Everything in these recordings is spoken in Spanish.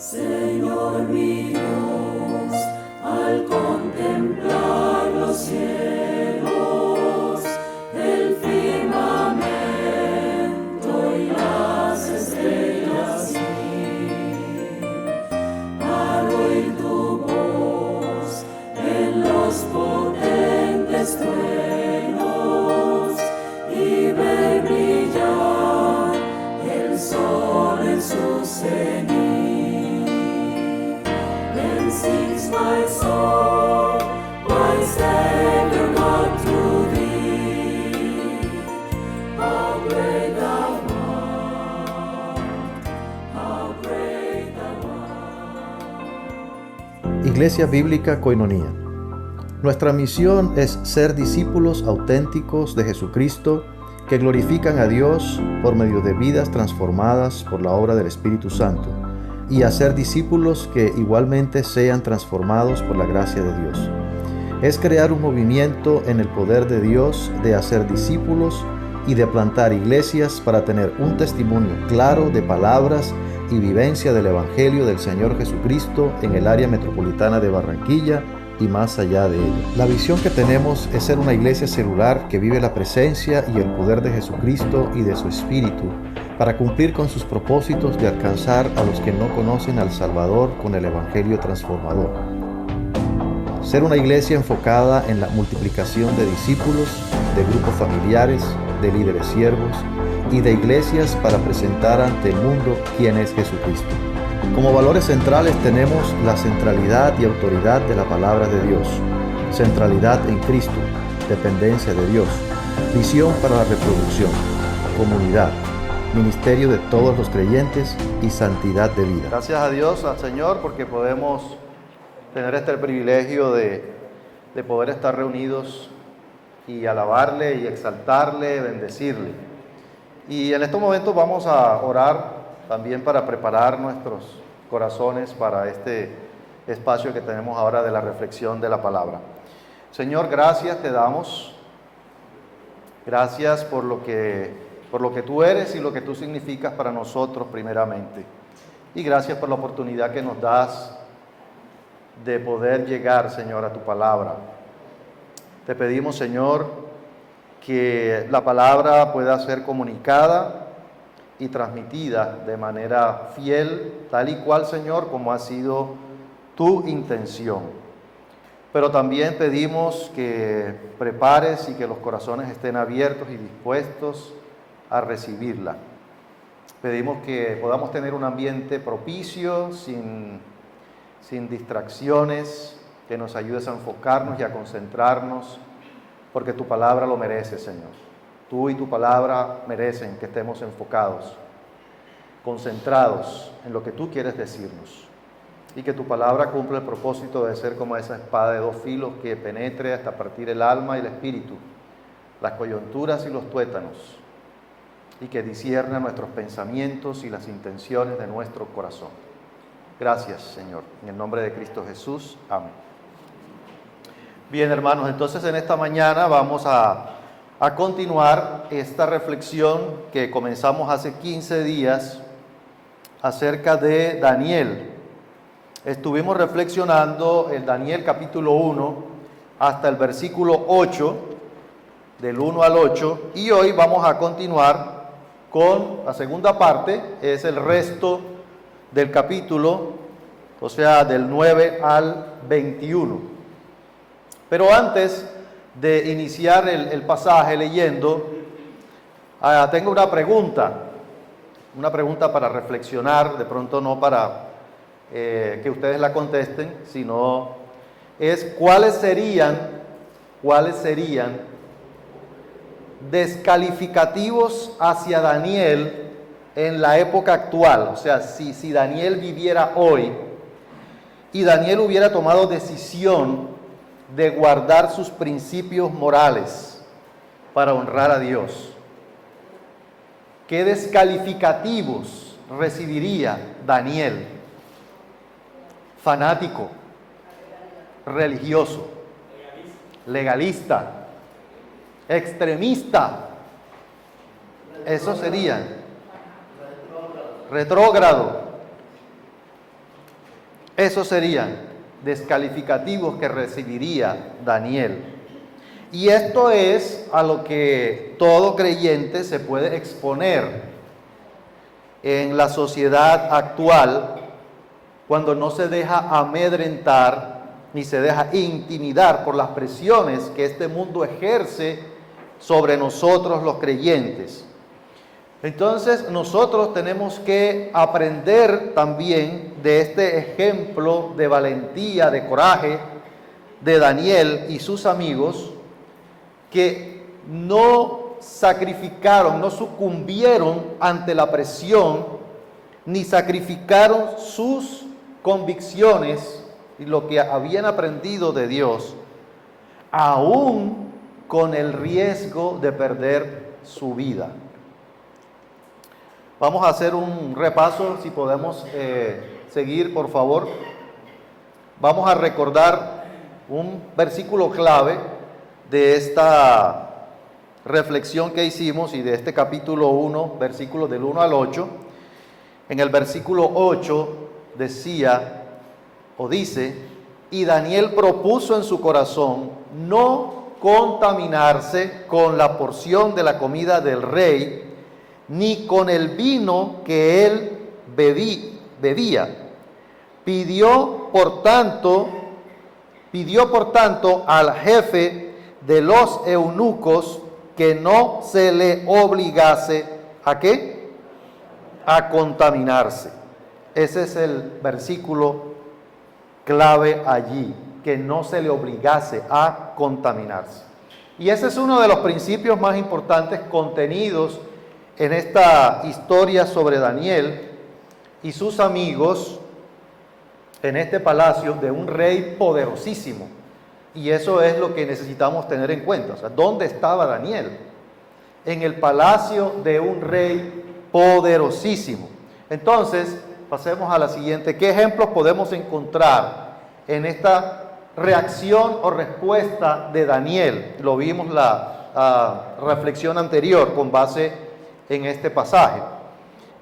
Señor mi Dios, al contemplar los cielos, el firmamento y las estrellas, al oír tu voz en los potentes truenos y ver brillar el sol en su cenit. Then sings my soul, my Savior God, to thee. How great thou art, how great thou art. Iglesia Bíblica Koinonía. Nuestra misión es ser discípulos auténticos de Jesucristo que glorifican a Dios por medio de vidas transformadas por la obra del Espíritu Santo, y hacer discípulos que igualmente sean transformados por la gracia de Dios. Es crear un movimiento en el poder de Dios de hacer discípulos y de plantar iglesias para tener un testimonio claro de palabras y vivencia del Evangelio del Señor Jesucristo en el área metropolitana de Barranquilla y más allá de ella. La visión que tenemos es ser una iglesia celular que vive la presencia y el poder de Jesucristo y de su Espíritu para cumplir con sus propósitos de alcanzar a los que no conocen al Salvador con el Evangelio transformador. Ser una iglesia enfocada en la multiplicación de discípulos, de grupos familiares, de líderes siervos y de iglesias para presentar ante el mundo quién es Jesucristo. Como valores centrales tenemos la centralidad y autoridad de la palabra de Dios, centralidad en Cristo, dependencia de Dios, visión para la reproducción, comunidad, ministerio de todos los creyentes y santidad de vida. Gracias a Dios, al Señor, porque podemos tener este privilegio de poder estar reunidos y alabarle y exaltarle, bendecirle. Y en estos momentos vamos a orar también para preparar nuestros corazones para este espacio que tenemos ahora de la reflexión de la palabra. Señor, gracias te damos. Gracias por lo que tú eres y lo que tú significas para nosotros primeramente. Y gracias por la oportunidad que nos das de poder llegar, Señor, a tu palabra. Te pedimos, Señor, que la palabra pueda ser comunicada y transmitida de manera fiel, tal y cual, Señor, como ha sido tu intención. Pero también pedimos que prepares y que los corazones estén abiertos y dispuestos a recibirla. Pedimos que podamos tener un ambiente propicio, sin distracciones, que nos ayudes a enfocarnos y a concentrarnos, porque tu palabra lo merece, Señor. Tú y tu palabra merecen que estemos enfocados, concentrados en lo que tú quieres decirnos, y que tu palabra cumpla el propósito de ser como esa espada de dos filos que penetre hasta partir el alma y el espíritu, las coyunturas y los tuétanos, y que discierna nuestros pensamientos y las intenciones de nuestro corazón. Gracias, Señor. En el nombre de Cristo Jesús. Amén. Bien, hermanos, entonces en esta mañana vamos a continuar esta reflexión que comenzamos hace 15 días acerca de Daniel. Estuvimos reflexionando en Daniel capítulo 1 hasta el versículo 8, del 1 al 8, y hoy vamos a continuar con la segunda parte, es el resto del capítulo, o sea, del 9 al 21. Pero antes de iniciar el pasaje leyendo, tengo una pregunta para reflexionar, de pronto no para que ustedes la contesten, sino es cuáles serían descalificativos hacia Daniel en la época actual. O sea, si Daniel viviera hoy y Daniel hubiera tomado decisión de guardar sus principios morales para honrar a Dios, ¿qué descalificativos recibiría Daniel? Fanático, religioso, legalista, extremista. Eso sería retrógrado. Esos serían descalificativos que recibiría Daniel. Y esto es a lo que todo creyente se puede exponer en la sociedad actual cuando no se deja amedrentar ni se deja intimidar por las presiones que este mundo ejerce sobre nosotros los creyentes. Entonces nosotros tenemos que aprender también de este ejemplo de valentía, de coraje de Daniel y sus amigos, que no sacrificaron, no sucumbieron ante la presión, ni sacrificaron sus convicciones y lo que habían aprendido de Dios, aún con el riesgo de perder su vida. Vamos a hacer un repaso, si podemos seguir, por favor. Vamos a recordar un versículo clave de esta reflexión que hicimos y de este capítulo 1, versículos del 1 al 8. En el versículo 8 decía o dice: y Daniel propuso en su corazón no contaminarse con la porción de la comida del rey, ni con el vino que él bebía. Pidió por tanto al jefe de los eunucos que no se le obligase ¿a qué? A contaminarse. Ese es el versículo clave allí, que no se le obligase a contaminarse. Y ese es uno de los principios más importantes contenidos en esta historia sobre Daniel y sus amigos en este palacio de un rey poderosísimo. Y eso es lo que necesitamos tener en cuenta. O sea, ¿dónde estaba Daniel? En el palacio de un rey poderosísimo. Entonces, pasemos a la siguiente. ¿Qué ejemplos podemos encontrar en esta reacción o respuesta de Daniel? Lo vimos la reflexión anterior con base en este pasaje.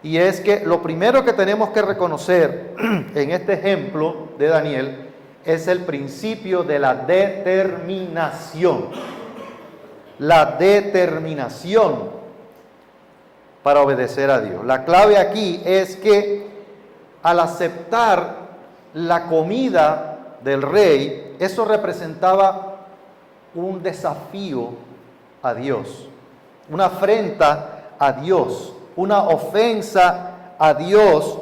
Y es que lo primero que tenemos que reconocer en este ejemplo de Daniel es el principio de la determinación. La determinación para obedecer a Dios. La clave aquí es que al aceptar la comida del rey, eso representaba un desafío a Dios, una afrenta a Dios, una ofensa a Dios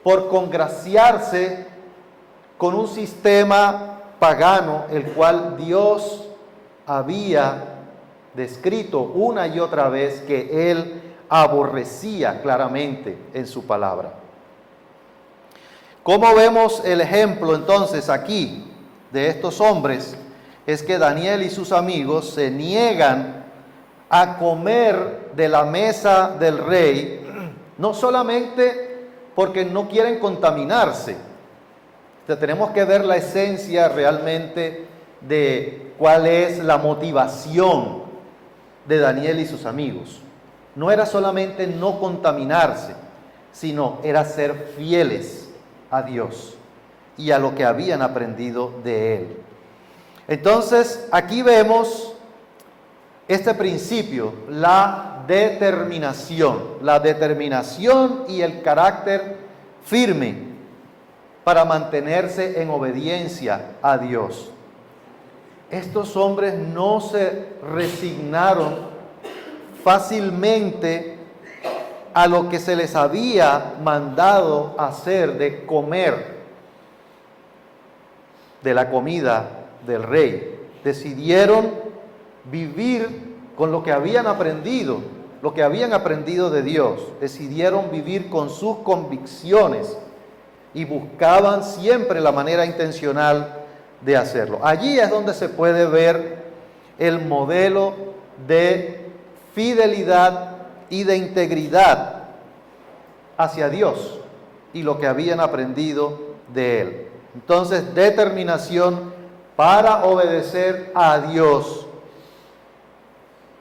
por congraciarse con un sistema pagano, el cual Dios había descrito una y otra vez que Él aborrecía claramente en su palabra. ¿Cómo vemos el ejemplo entonces aquí de estos hombres? Es que Daniel y sus amigos se niegan a comer de la mesa del rey, no solamente porque no quieren contaminarse. O sea, tenemos que ver la esencia realmente de cuál es la motivación de Daniel y sus amigos. No era solamente no contaminarse, sino era ser fieles a Dios y a lo que habían aprendido de Él. Entonces, aquí vemos este principio, la determinación y el carácter firme para mantenerse en obediencia a Dios. Estos hombres no se resignaron fácilmente a lo que se les había mandado hacer de comer de la comida del rey. Decidieron vivir con lo que habían aprendido de Dios. Decidieron vivir con sus convicciones y buscaban siempre la manera intencional de hacerlo. Allí es donde se puede ver el modelo de fidelidad y de integridad hacia Dios y lo que habían aprendido de Él. Entonces, determinación para obedecer a Dios,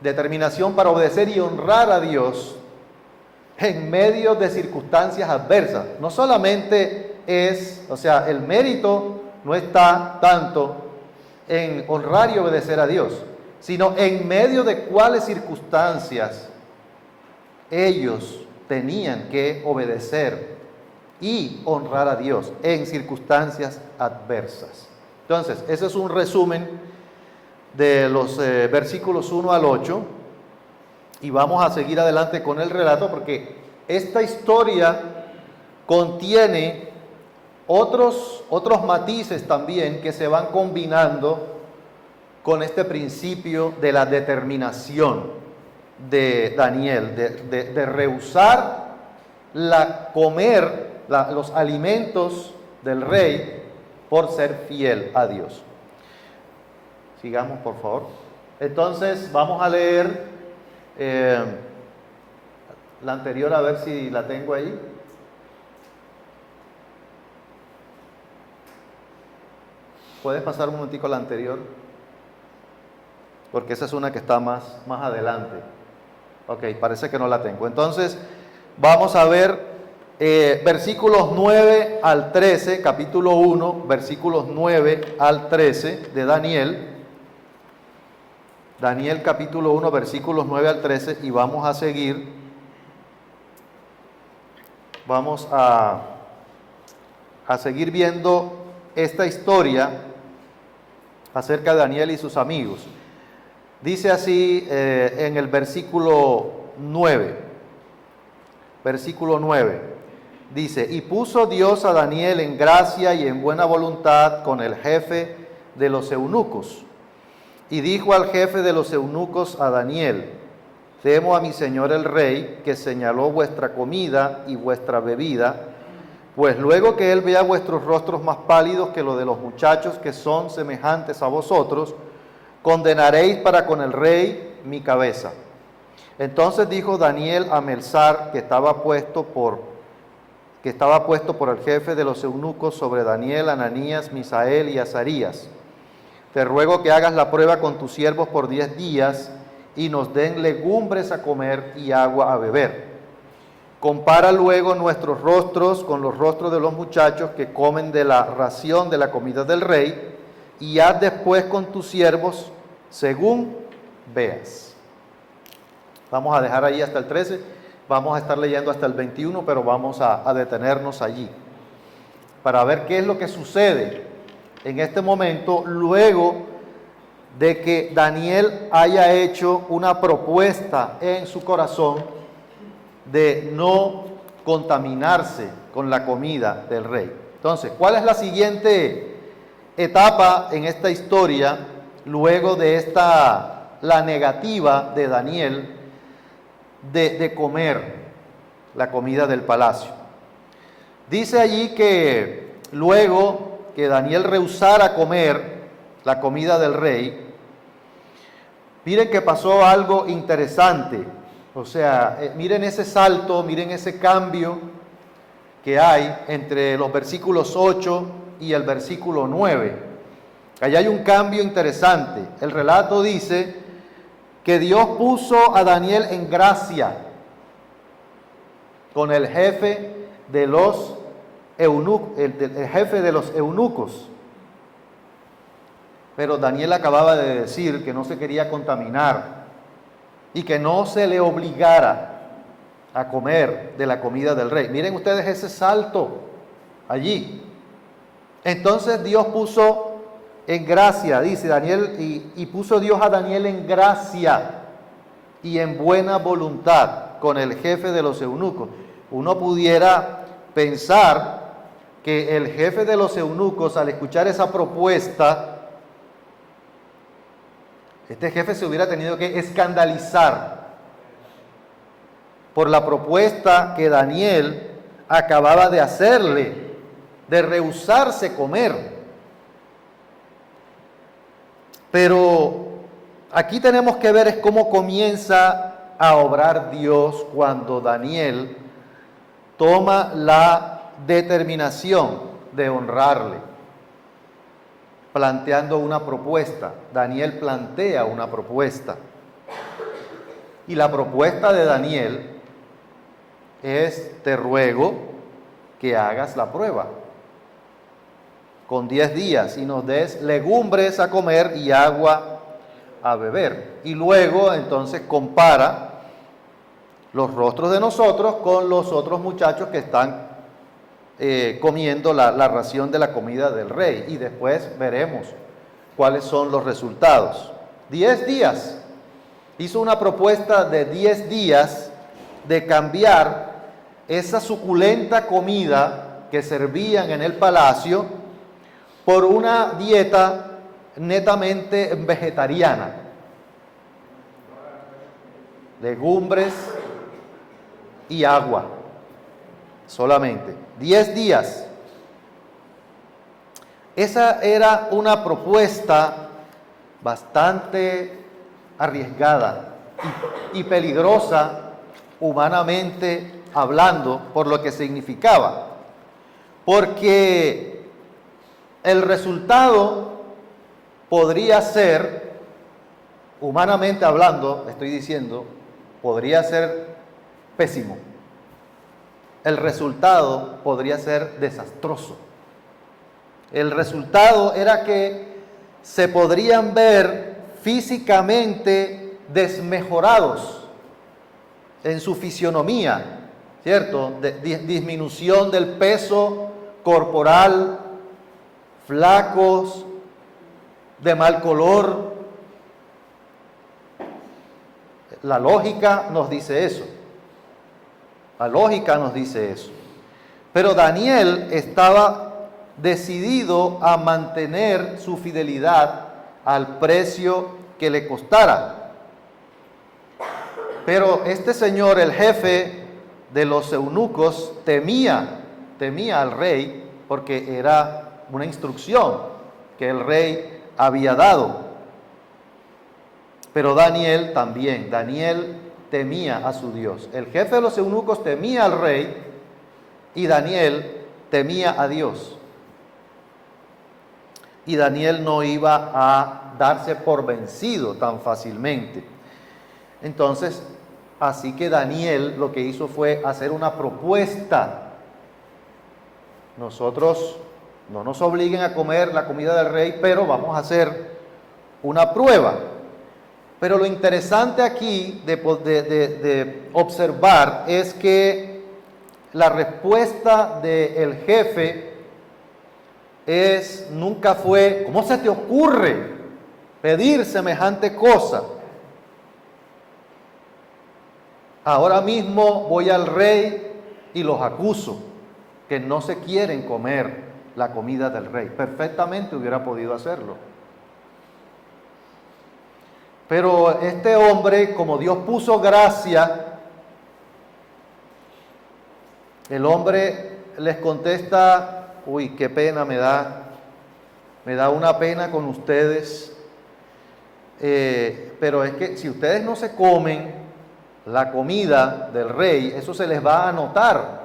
determinación para obedecer y honrar a Dios en medio de circunstancias adversas, no solamente o sea, el mérito no está tanto en honrar y obedecer a Dios, sino en medio de cuáles circunstancias ellos tenían que obedecer y honrar a Dios en circunstancias adversas. Entonces, ese es un resumen de los versículos 1 al 8, y vamos a seguir adelante con el relato porque esta historia contiene otros matices también que se van combinando con este principio de la determinación de Daniel, de rehusar comer los alimentos del rey por ser fiel a Dios. Sigamos, por favor. Entonces, vamos a leer la anterior, a ver si la tengo ahí. ¿Puedes pasar un momentico a la anterior? Porque esa es una que está más adelante. Ok, parece que no la tengo. Entonces, vamos a ver versículos 9 al 13, capítulo 1, versículos 9 al 13 de Daniel. Daniel capítulo 1, versículos 9 al 13, y vamos a seguir. Vamos a seguir viendo esta historia acerca de Daniel y sus amigos. Dice así en el versículo 9. Versículo 9. Dice: y puso Dios a Daniel en gracia y en buena voluntad con el jefe de los eunucos. Y dijo al jefe de los eunucos a Daniel: temo a mi señor el rey, que señaló vuestra comida y vuestra bebida, pues luego que él vea vuestros rostros más pálidos que los de los muchachos que son semejantes a vosotros, condenaréis para con el rey mi cabeza. Entonces dijo Daniel a Melzar, que estaba puesto por el jefe de los eunucos sobre Daniel, Ananías, Misael y Azarías: te ruego que hagas la prueba con tus siervos por 10 días y nos den legumbres a comer y agua a beber. Compara luego nuestros rostros con los rostros de los muchachos que comen de la ración de la comida del rey, y haz después con tus siervos según veas. Vamos a dejar ahí hasta el 13, vamos a estar leyendo hasta el 21, pero vamos a detenernos allí para ver qué es lo que sucede en este momento, luego de que Daniel haya hecho una propuesta en su corazón de no contaminarse con la comida del rey. Entonces, ¿cuál es la siguiente etapa en esta historia luego de la negativa de Daniel de comer la comida del palacio? Dice allí que luego que Daniel rehusara comer la comida del rey, miren que pasó algo interesante. O sea, miren ese salto, miren ese cambio que hay entre los versículos 8 y el versículo 9. Allá hay un cambio interesante. El relato dice que Dios puso a Daniel en gracia con el jefe de los eunucos. Pero Daniel acababa de decir que no se quería contaminar y que no se le obligara a comer de la comida del rey. Miren ustedes ese salto allí. Entonces Dios puso en gracia, dice Daniel, y puso Dios a Daniel en gracia y en buena voluntad con el jefe de los eunucos. Uno pudiera pensar que el jefe de los eunucos, al escuchar esa propuesta, este jefe se hubiera tenido que escandalizar por la propuesta que Daniel acababa de hacerle, de rehusarse comer. Pero aquí tenemos que ver es cómo comienza a obrar Dios cuando Daniel toma la determinación de honrarle, planteando una propuesta. Daniel plantea una propuesta. Y la propuesta de Daniel es: te ruego que hagas la prueba con 10 días y nos des legumbres a comer y agua a beber. Y luego entonces compara los rostros de nosotros con los otros muchachos que están comiendo la ración de la comida del rey. Y después veremos cuáles son los resultados. 10 días. Hizo una propuesta de 10 días de cambiar esa suculenta comida que servían en el palacio por una dieta netamente vegetariana. Legumbres y agua, solamente. 10 días. Esa era una propuesta bastante arriesgada y peligrosa humanamente hablando por lo que significaba. Porque el resultado podría ser, humanamente hablando, estoy diciendo, podría ser pésimo. El resultado podría ser desastroso. El resultado era que se podrían ver físicamente desmejorados en su fisionomía, ¿cierto? Disminución del peso corporal, flacos, de mal color. La lógica nos dice eso. La lógica nos dice eso. Pero Daniel estaba decidido a mantener su fidelidad al precio que le costara. Pero este señor, el jefe de los eunucos, temía al rey porque era una instrucción que el rey había dado. Pero Daniel también, Daniel temía a su Dios. El jefe de los eunucos temía al rey y Daniel temía a Dios. Y Daniel no iba a darse por vencido tan fácilmente. Entonces, así que Daniel lo que hizo fue hacer una propuesta. Nosotros no nos obliguen a comer la comida del rey, pero vamos a hacer una prueba. Pero lo interesante aquí de observar es que la respuesta del jefe nunca fue: ¿cómo se te ocurre pedir semejante cosa? Ahora mismo voy al rey y los acuso que no se quieren comer la comida del rey. Perfectamente hubiera podido hacerlo. Pero este hombre, como Dios puso gracia, el hombre les contesta: uy, qué pena me da una pena con ustedes, pero es que si ustedes no se comen la comida del rey, eso se les va a notar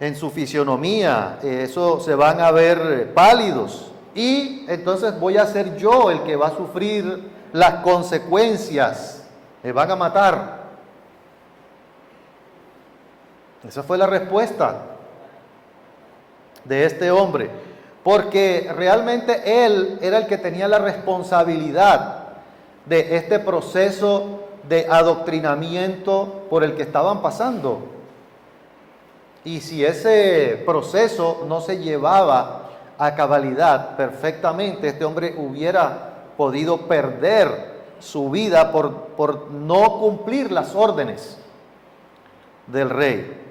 en su fisionomía, eso se van a ver pálidos, y entonces voy a ser yo el que va a sufrir las consecuencias, me van a matar. Esa fue la respuesta de este hombre, porque realmente él era el que tenía la responsabilidad de este proceso de adoctrinamiento por el que estaban pasando. Y si ese proceso no se llevaba a cabalidad perfectamente, este hombre hubiera podido perder su vida por no cumplir las órdenes del rey.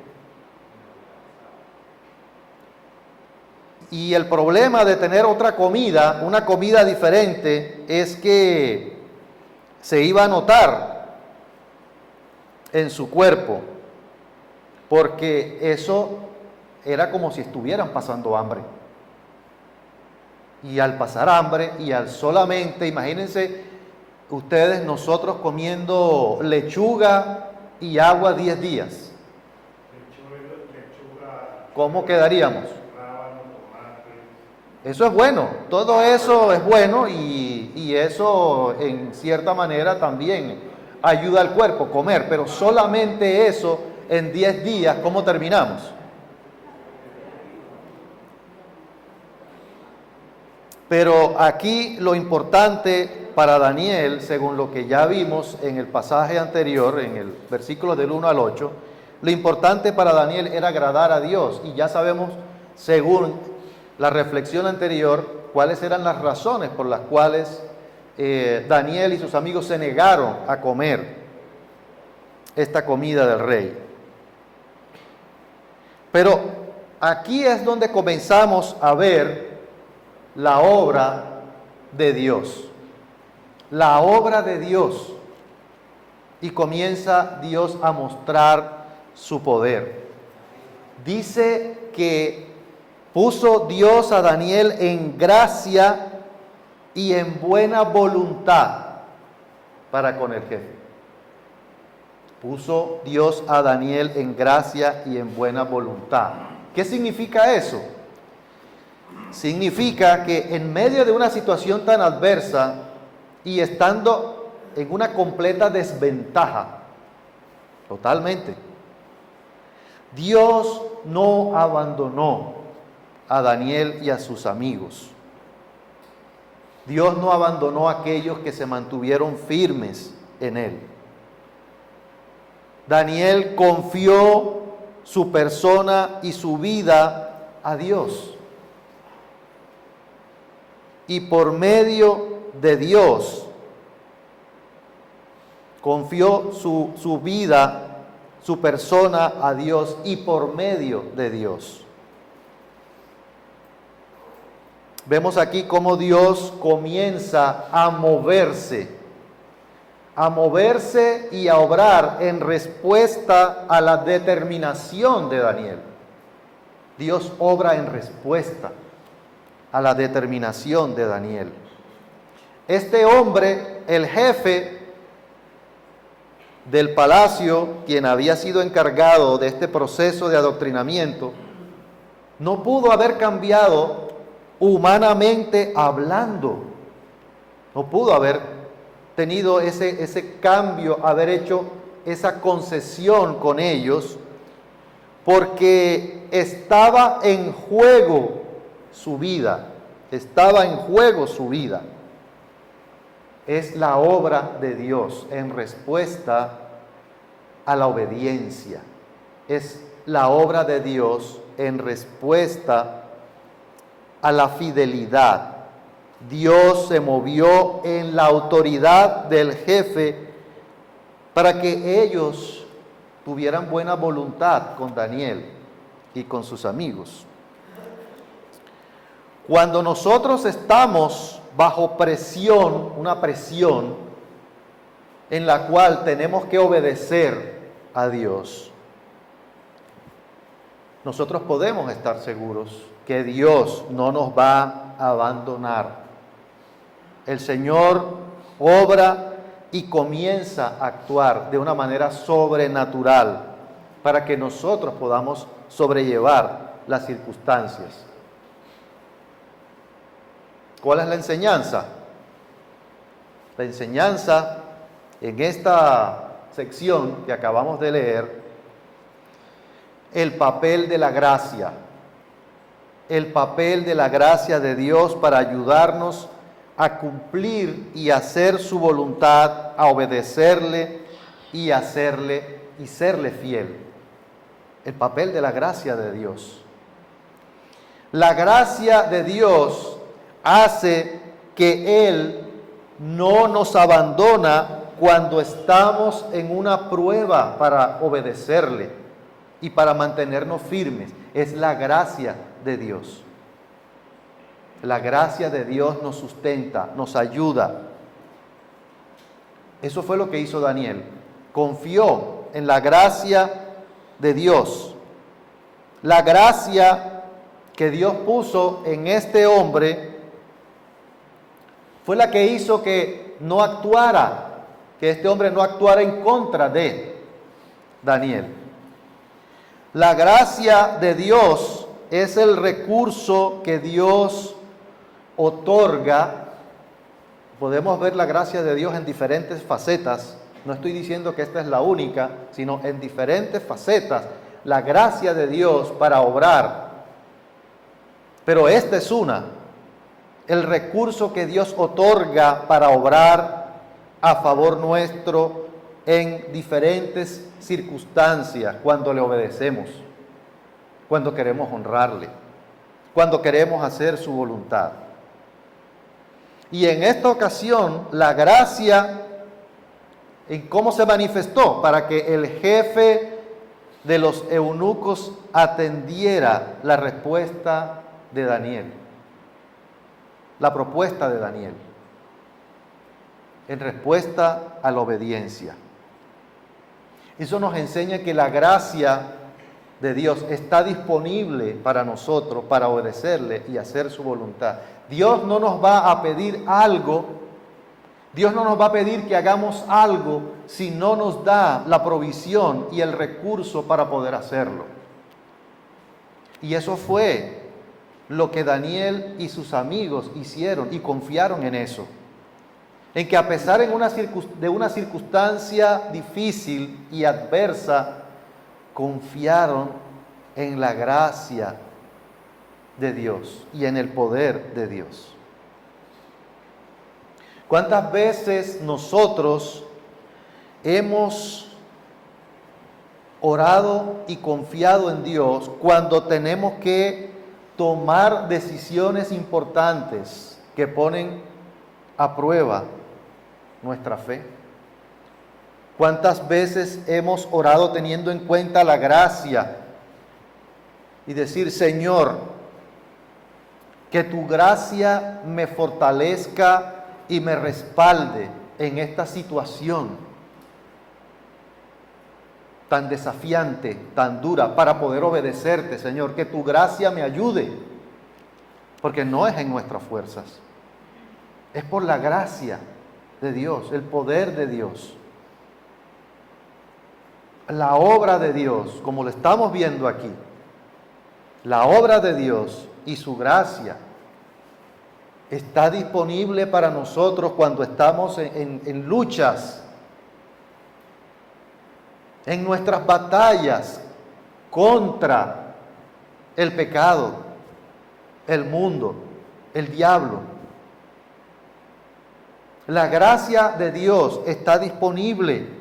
Y el problema de tener otra comida, una comida diferente, es que se iba a notar en su cuerpo, porque eso era como si estuvieran pasando hambre. Y al pasar hambre y al solamente, imagínense ustedes, nosotros comiendo lechuga y agua 10 días. ¿Cómo quedaríamos? Eso es bueno, todo eso es bueno y eso en cierta manera también ayuda al cuerpo comer, pero solamente eso en 10 días, ¿cómo terminamos? Pero aquí lo importante para Daniel, según lo que ya vimos en el pasaje anterior, en el versículo del 1 al 8, lo importante para Daniel era agradar a Dios. Y ya sabemos, según la reflexión anterior, cuáles eran las razones por las cuales Daniel y sus amigos se negaron a comer esta comida del rey. Pero aquí es donde comenzamos a ver la obra de Dios. La obra de Dios. Y comienza Dios a mostrar su poder. Dice que puso Dios a Daniel en gracia y en buena voluntad para con el jefe. Puso Dios a Daniel en gracia y en buena voluntad. ¿Qué significa eso? Significa que en medio de una situación tan adversa y estando en una completa desventaja, totalmente, Dios no abandonó a Daniel y a sus amigos. Dios no abandonó a aquellos que se mantuvieron firmes en Él. Daniel confió su persona y su vida a Dios. Y por medio de Dios, confió su vida, su persona a Dios y por medio de Dios. Vemos aquí cómo Dios comienza a moverse y a obrar en respuesta a la determinación de Daniel. Dios obra en respuesta a la determinación de Daniel. Este hombre, el jefe del palacio, quien había sido encargado de este proceso de adoctrinamiento, no pudo haber cambiado humanamente hablando. No pudo haber tenido ese cambio, haber hecho esa concesión con ellos, porque estaba en juego su vida, estaba en juego su vida. Es la obra de Dios en respuesta a la obediencia. Es la obra de Dios en respuesta a la fidelidad. Dios se movió en la autoridad del jefe para que ellos tuvieran buena voluntad con Daniel y con sus amigos. Cuando nosotros estamos bajo presión, una presión en la cual tenemos que obedecer a Dios, nosotros podemos estar seguros que Dios no nos va a abandonar. El Señor obra y comienza a actuar de una manera sobrenatural para que nosotros podamos sobrellevar las circunstancias. ¿Cuál es la enseñanza? La enseñanza en esta sección que acabamos de leer, el papel de la gracia. El papel de la gracia de Dios para ayudarnos a cumplir y hacer su voluntad, a obedecerle y serle fiel. El papel de la gracia de Dios. La gracia de Dios hace que Él no nos abandona cuando estamos en una prueba para obedecerle y para mantenernos firmes. Es la gracia de Dios. La gracia de Dios nos sustenta, nos ayuda. Eso fue lo que hizo Daniel. Confió en la gracia de Dios. La gracia que Dios puso en este hombre fue la que hizo que no actuara, que este hombre no actuara en contra de Daniel. La gracia de Dios es el recurso que Dios otorga. Podemos ver la gracia de Dios en diferentes facetas. No estoy diciendo que esta es la única, sino en diferentes facetas. La gracia de Dios para obrar. Pero esta es una. el recurso que Dios otorga para obrar a favor nuestro en diferentes circunstancias cuando le obedecemos, cuando queremos honrarle, cuando queremos hacer su voluntad. Y en esta ocasión, la gracia, ¿en cómo se manifestó? Para que el jefe de los eunucos atendiera la respuesta de Daniel, la propuesta de Daniel, en respuesta a la obediencia. Eso nos enseña que la gracia de Dios está disponible para nosotros, para obedecerle y hacer su voluntad. Dios no nos va a pedir algo, Dios no nos va a pedir que hagamos algo si no nos da la provisión y el recurso para poder hacerlo. Y eso fue lo que Daniel y sus amigos hicieron y confiaron en eso. En que a pesar de una circunstancia difícil y adversa, confiaron en la gracia de Dios y en el poder de Dios. ¿Cuántas veces nosotros hemos orado y confiado en Dios cuando tenemos que tomar decisiones importantes que ponen a prueba nuestra fe? ¿Cuántas veces hemos orado teniendo en cuenta la gracia y decir, Señor, que tu gracia me fortalezca y me respalde en esta situación tan desafiante, tan dura, para poder obedecerte, Señor, que tu gracia me ayude, porque no es en nuestras fuerzas, es por la gracia de Dios, el poder de Dios, la obra de Dios, como lo estamos viendo aquí, la obra de Dios y su gracia está disponible para nosotros cuando estamos en luchas, en nuestras batallas contra el pecado, el mundo, el diablo. La gracia de Dios está disponible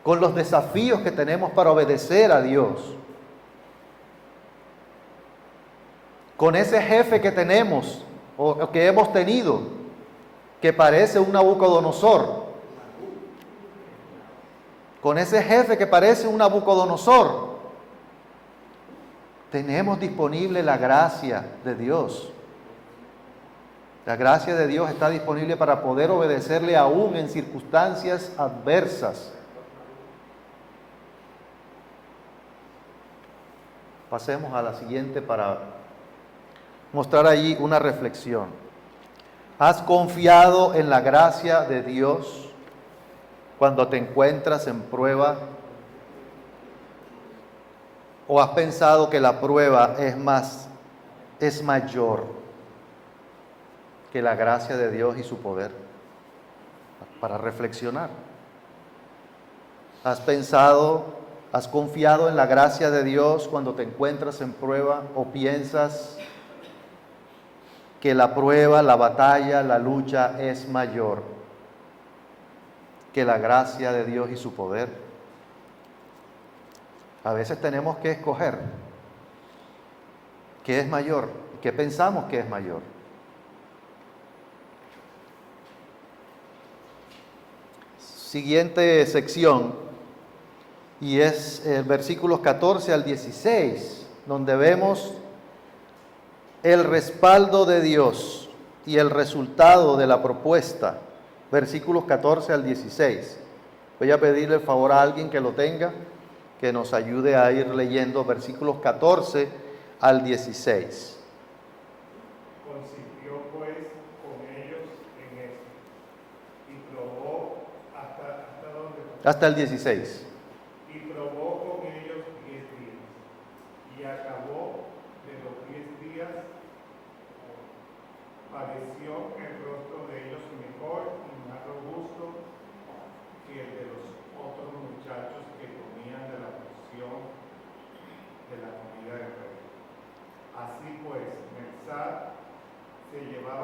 con los desafíos que tenemos para obedecer a Dios. Con ese jefe que tenemos o que hemos tenido, que parece un Nabucodonosor. Con ese jefe que parece un Nabucodonosor, tenemos disponible la gracia de Dios. La gracia de Dios está disponible para poder obedecerle aún en circunstancias adversas. Pasemos a la siguiente para mostrar allí una reflexión. ¿Has confiado en la gracia de Dios cuando te encuentras en prueba? ¿O has pensado que la prueba es mayor que la gracia de Dios y su poder? Para reflexionar. ¿Has confiado en la gracia de Dios cuando te encuentras en prueba? ¿O piensas que la prueba, la batalla, la lucha es mayor que la gracia de Dios y su poder? A veces tenemos que escoger qué es mayor, qué pensamos que es mayor. Siguiente sección, y es versículos 14 al 16, donde vemos el respaldo de Dios y el resultado de la propuesta. Versículos 14 al 16. Voy a pedirle el favor a alguien que lo tenga, que nos ayude a ir leyendo versículos 14 al 16. Consintió pues con ellos en esto, y probó hasta donde. Hasta el 16. Y probó con ellos 10 días, y acabó de los 10 días, pareció el rostro de ellos mejor y más robusto que el de los otros muchachos que comían de la porción de la comida del rey. Así pues, Melsar se llevaba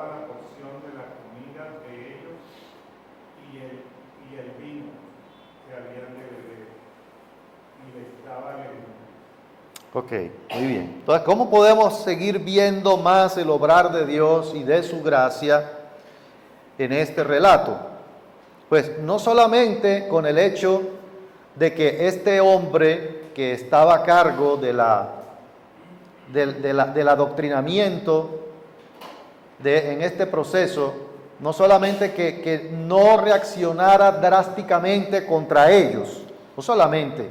y le estaba leyendo. Ok, muy bien. Entonces, ¿cómo podemos seguir viendo más el obrar de Dios y de su gracia en este relato? Pues no solamente con el hecho de que este hombre que estaba a cargo del adoctrinamiento en este proceso, no solamente que no reaccionara drásticamente contra ellos, no solamente,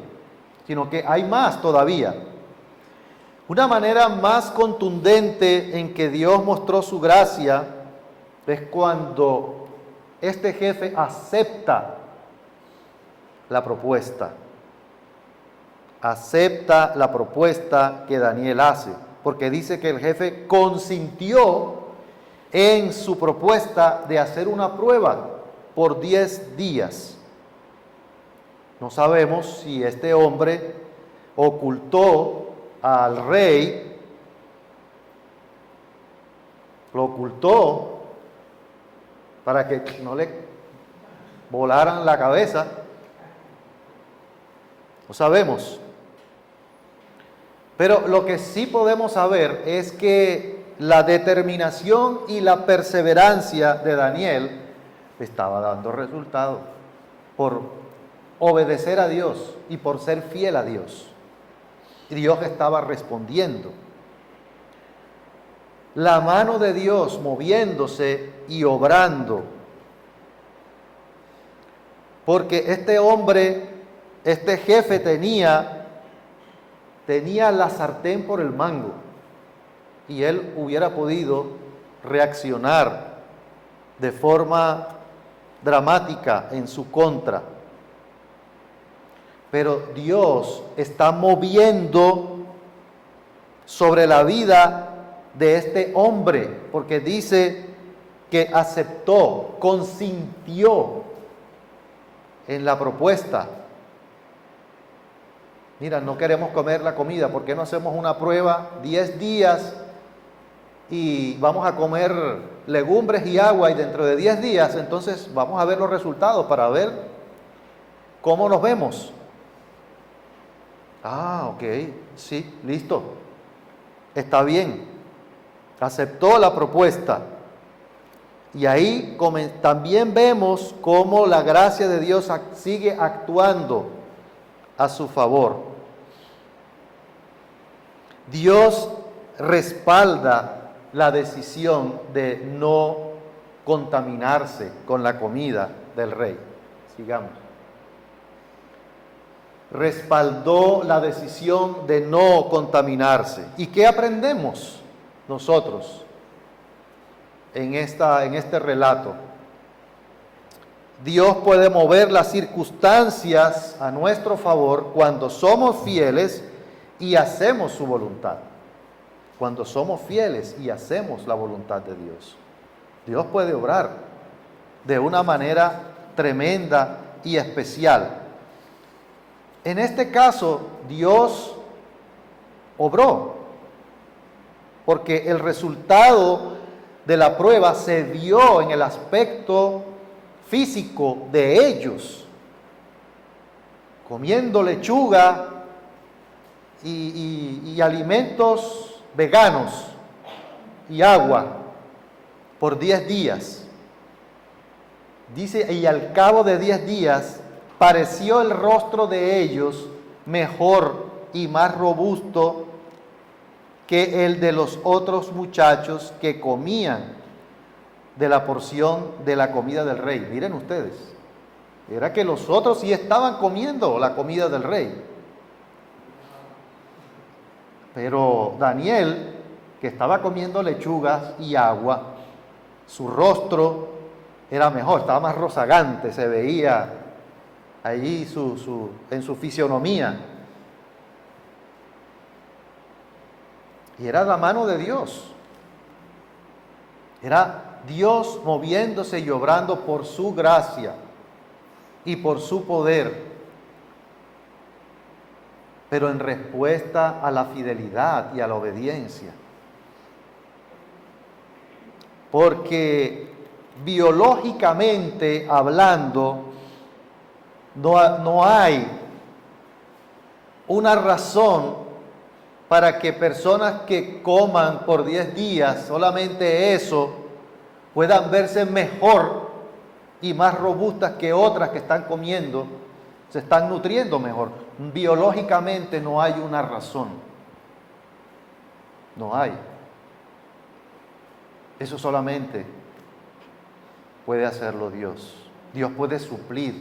sino que hay más todavía. Una manera más contundente en que Dios mostró su gracia es cuando este jefe acepta la propuesta. Acepta la propuesta que Daniel hace, porque dice que el jefe consintió en su propuesta de hacer una prueba por 10 días. No sabemos si este hombre ocultó al rey, lo ocultó para que no le volaran la cabeza. No sabemos. Pero lo que sí podemos saber es que la determinación y la perseverancia de Daniel estaba dando resultado por obedecer a Dios y por ser fiel a Dios. Y Dios estaba respondiendo. La mano de Dios moviéndose y obrando. Porque este hombre, este jefe tenía la sartén por el mango y él hubiera podido reaccionar de forma dramática en su contra. Pero Dios está moviendo sobre la vida de este hombre, porque dice que aceptó, consintió en la propuesta. Mira, no queremos comer la comida, ¿por qué no hacemos una prueba 10 días y vamos a comer legumbres y agua y dentro de 10 días entonces vamos a ver los resultados para ver cómo nos vemos? Ah, ok, sí, listo, está bien, aceptó la propuesta. Y ahí también vemos cómo la gracia de Dios sigue actuando a su favor. Dios respalda la decisión de no contaminarse con la comida del rey. Sigamos. Respaldó la decisión de no contaminarse. ¿Y qué aprendemos nosotros en este relato? Dios puede mover las circunstancias a nuestro favor cuando somos fieles y hacemos su voluntad. Cuando somos fieles y hacemos la voluntad de Dios. Dios puede obrar de una manera tremenda y especial. En este caso, Dios obró, porque el resultado de la prueba se vio en el aspecto físico de ellos, comiendo lechuga y alimentos veganos y agua por 10 días. Dice, y al cabo de 10 días pareció el rostro de ellos mejor y más robusto que el de los otros muchachos que comían de la porción de la comida del rey. Miren ustedes, era que los otros sí estaban comiendo la comida del rey. Pero Daniel, que estaba comiendo lechugas y agua, su rostro era mejor, estaba más rozagante, se veía ahí en su fisionomía. Y era la mano de Dios. Era Dios moviéndose y obrando por su gracia y por su poder, pero en respuesta a la fidelidad y a la obediencia. Porque biológicamente hablando, no hay una razón para que personas que coman por 10 días solamente eso puedan verse mejor y más robustas que otras que están comiendo, se están nutriendo mejor. Biológicamente no hay una razón. No hay. Eso solamente puede hacerlo Dios. Dios puede suplir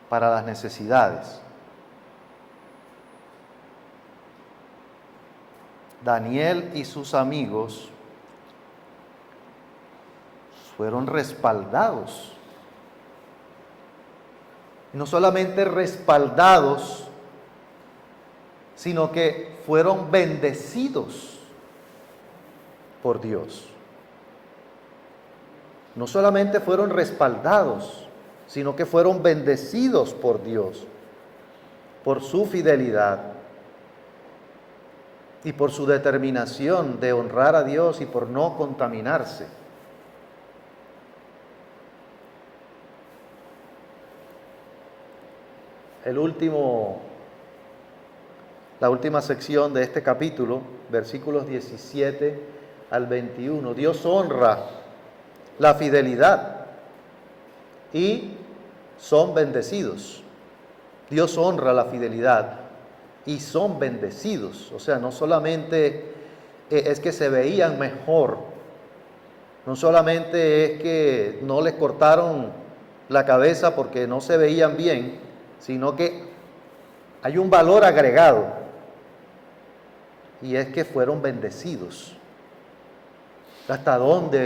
para las necesidades. Daniel y sus amigos fueron respaldados. No solamente respaldados, sino que fueron bendecidos por Dios. No solamente fueron respaldados, sino que fueron bendecidos por Dios, por su fidelidad y por su determinación de honrar a Dios y por no contaminarse. La última sección de este capítulo, versículos 17 al 21, Dios honra la fidelidad y son bendecidos. Dios honra la fidelidad y son bendecidos. O sea, no solamente es que se veían mejor, no solamente es que no les cortaron la cabeza porque no se veían bien, sino que hay un valor agregado, y es que fueron bendecidos.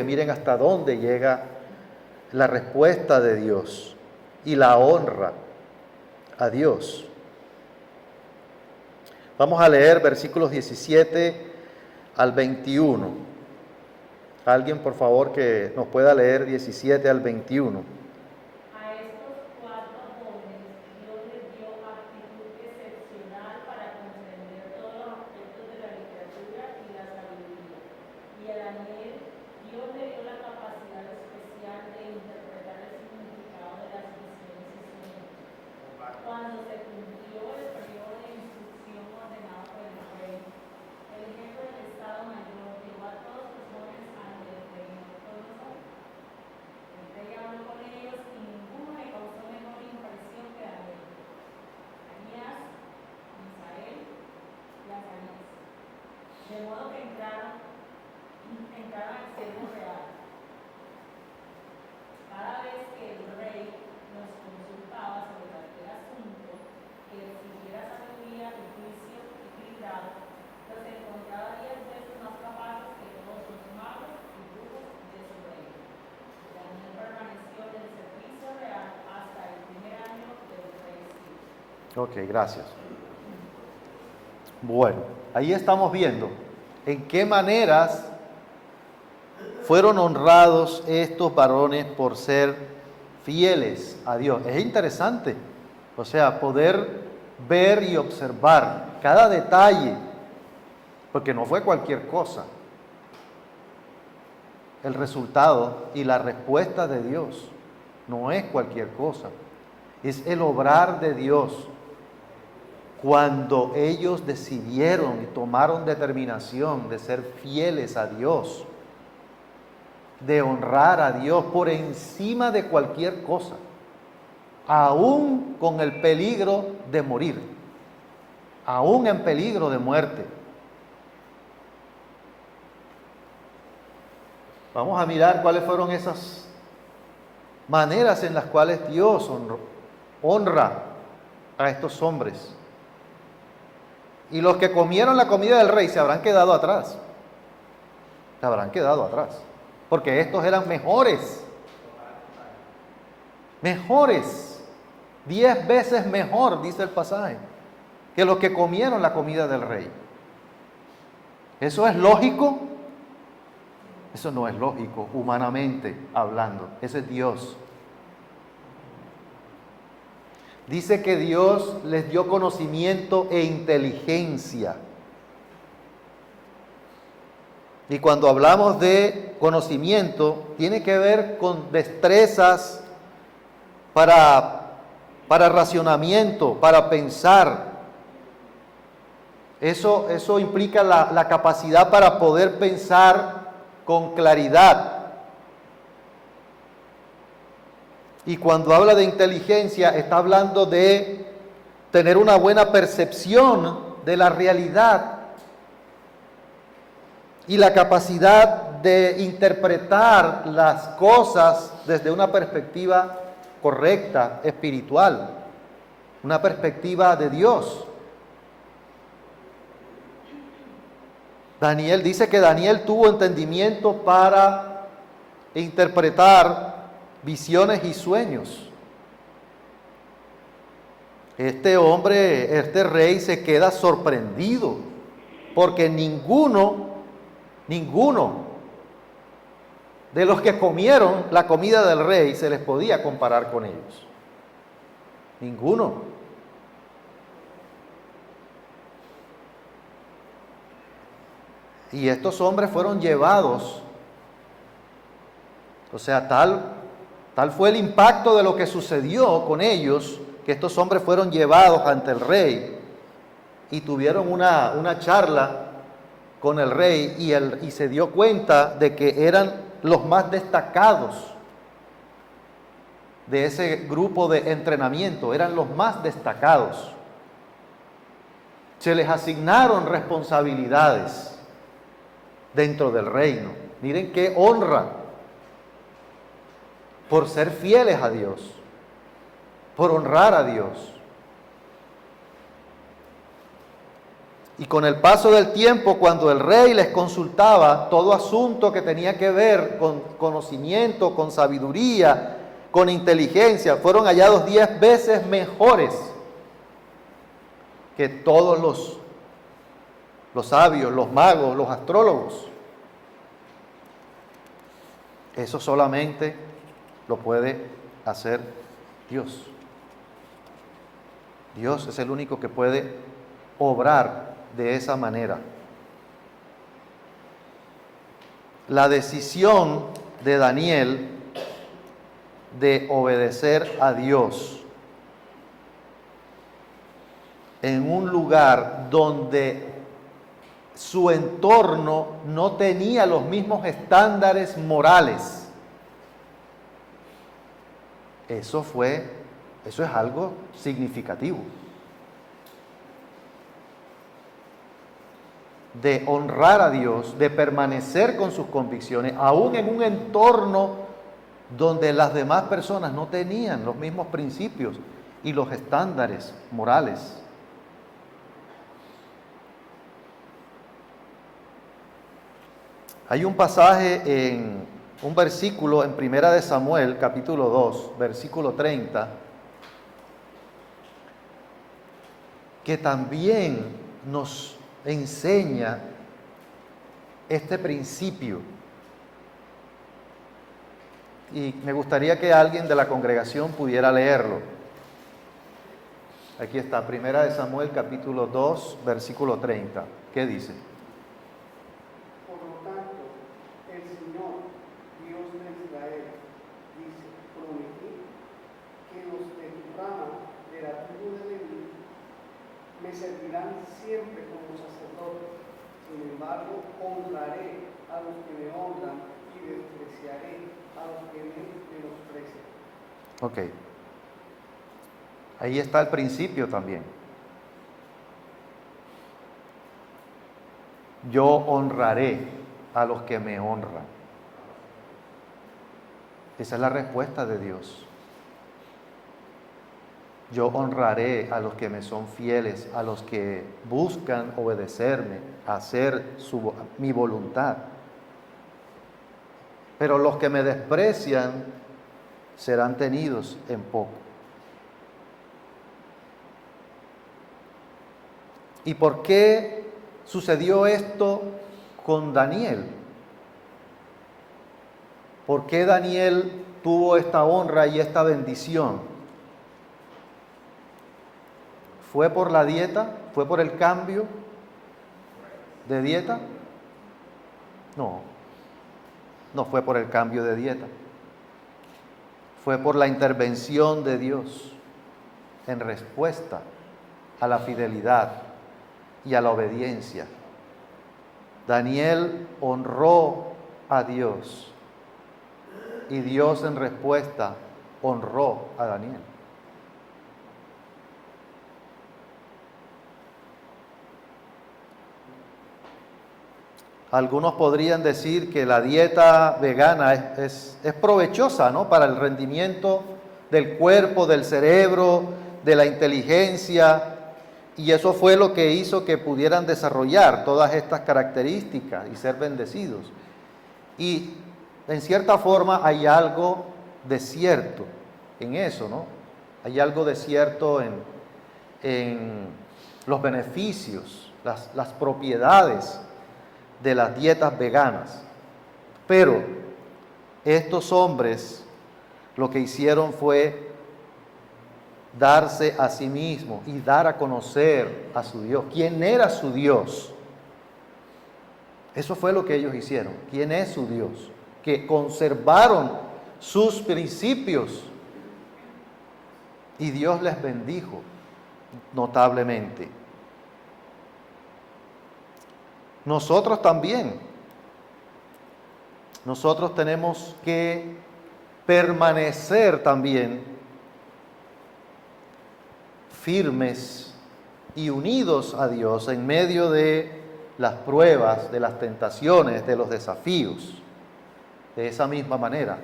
Miren hasta dónde llega la respuesta de Dios y la honra a Dios. Vamos a leer versículos 17 al 21. Alguien, por favor, que nos pueda leer 17 al 21. A estos 4 jóvenes Dios les dio aptitud excepcional para comprender todos los aspectos de la literatura y la sabiduría. Y a Daniel Dios le dio la capacidad especial de interpretar el significado de las visiones y sueños. Cuando se cumplió el periodo de instrucción ordenado por el rey, el jefe del Estado Mayor llevó a todos los jóvenes ante el rey Nabucodonosor. El rey habló con ellos y ninguno le causó mejor impresión que Daniel, Anías, Misael y Azarías. De modo que entraron al seno real. Cada vez que el rey los consultaba sobre cualquier asunto que exigiera sabiduría y juicio equilibrado, los encontraba 10 veces más capaces que todos los magos y brujos de su reino. Daniel permaneció en el servicio real hasta el primer año del rey Ciro. Ok, gracias. Bueno, ahí estamos viendo en qué maneras fueron honrados estos varones por ser fieles a Dios. Es interesante, o sea, poder ver y observar cada detalle, porque no fue cualquier cosa. El resultado y la respuesta de Dios no es cualquier cosa, es el obrar de Dios. Cuando ellos decidieron y tomaron determinación de ser fieles a Dios, de honrar a Dios por encima de cualquier cosa, aún con el peligro de morir, aún en peligro de muerte. Vamos a mirar cuáles fueron esas maneras en las cuales Dios honra a estos hombres. Y los que comieron la comida del rey se habrán quedado atrás. Se habrán quedado atrás. Porque estos eran mejores. Mejores. 10 veces mejor, dice el pasaje, que los que comieron la comida del rey. ¿Eso es lógico? Eso no es lógico, humanamente hablando. Ese es Dios. Dice que Dios les dio conocimiento e inteligencia. Y cuando hablamos de conocimiento, tiene que ver con destrezas para racionamiento, para pensar, Eso implica la capacidad para poder pensar con claridad. Y cuando habla de inteligencia, está hablando de tener una buena percepción de la realidad y la capacidad de interpretar las cosas desde una perspectiva correcta, espiritual, una perspectiva de Dios. Daniel dice que Daniel tuvo entendimiento para interpretar visiones y sueños. Este hombre, este rey se queda sorprendido porque ninguno de los que comieron la comida del rey se les podía comparar con ellos. Ninguno. Y estos hombres fueron llevados, o sea, tal fue el impacto de lo que sucedió con ellos, que estos hombres fueron llevados ante el rey y tuvieron una charla con el rey y se dio cuenta de que eran los más destacados de ese grupo de entrenamiento, eran los más destacados. Se les asignaron responsabilidades dentro del reino. Miren qué honra por ser fieles a Dios, por honrar a Dios. Y con el paso del tiempo, cuando el rey les consultaba todo asunto que tenía que ver con conocimiento, con sabiduría, con inteligencia, fueron hallados 10 veces mejores que todos los sabios, los magos, los astrólogos. Eso solamente lo puede hacer Dios. Dios es el único que puede obrar de esa manera. La decisión de Daniel de obedecer a Dios en un lugar donde su entorno no tenía los mismos estándares morales, eso es algo significativo. De honrar a Dios, de permanecer con sus convicciones, aún en un entorno donde las demás personas no tenían los mismos principios y los estándares morales. Hay un pasaje en un versículo en Primera de Samuel, capítulo 2, versículo 30, que también nos enseña este principio. Y me gustaría que alguien de la congregación pudiera leerlo. Aquí está, Primera de Samuel, capítulo 2, versículo 30. ¿Qué dice? Por lo tanto, el Señor, Dios de Israel, dice: prometí que los de tu rama de la tribu de Leví me servirán siempre como sacerdotes. Sin embargo, honraré a los que me honran y despreciaré a los que me menosprecian. Ok. Ahí está el principio también. Yo honraré a los que me honran. Esa es la respuesta de Dios. Yo honraré a los que me son fieles, a los que buscan obedecerme, hacer mi voluntad. Pero los que me desprecian serán tenidos en poco. ¿Y por qué sucedió esto con Daniel? ¿Por qué Daniel tuvo esta honra y esta bendición? ¿Fue por la dieta? ¿Fue por el cambio de dieta? No fue por el cambio de dieta. Fue por la intervención de Dios en respuesta a la fidelidad y a la obediencia. Daniel honró a Dios y Dios en respuesta honró a Daniel. Algunos podrían decir que la dieta vegana es provechosa, ¿no?, para el rendimiento del cuerpo, del cerebro, de la inteligencia, y eso fue lo que hizo que pudieran desarrollar todas estas características y ser bendecidos. Y en cierta forma hay algo de cierto en eso, ¿no? Hay algo de cierto en los beneficios, las propiedades de las dietas veganas. Pero estos hombres lo que hicieron fue darse a sí mismos y dar a conocer a su Dios. ¿Quién era su Dios? Eso fue lo que ellos hicieron. ¿Quién es su Dios? Que conservaron sus principios y Dios les bendijo notablemente. Nosotros también. Nosotros tenemos que permanecer también firmes y unidos a Dios en medio de las pruebas, de las tentaciones, de los desafíos, de esa misma manera,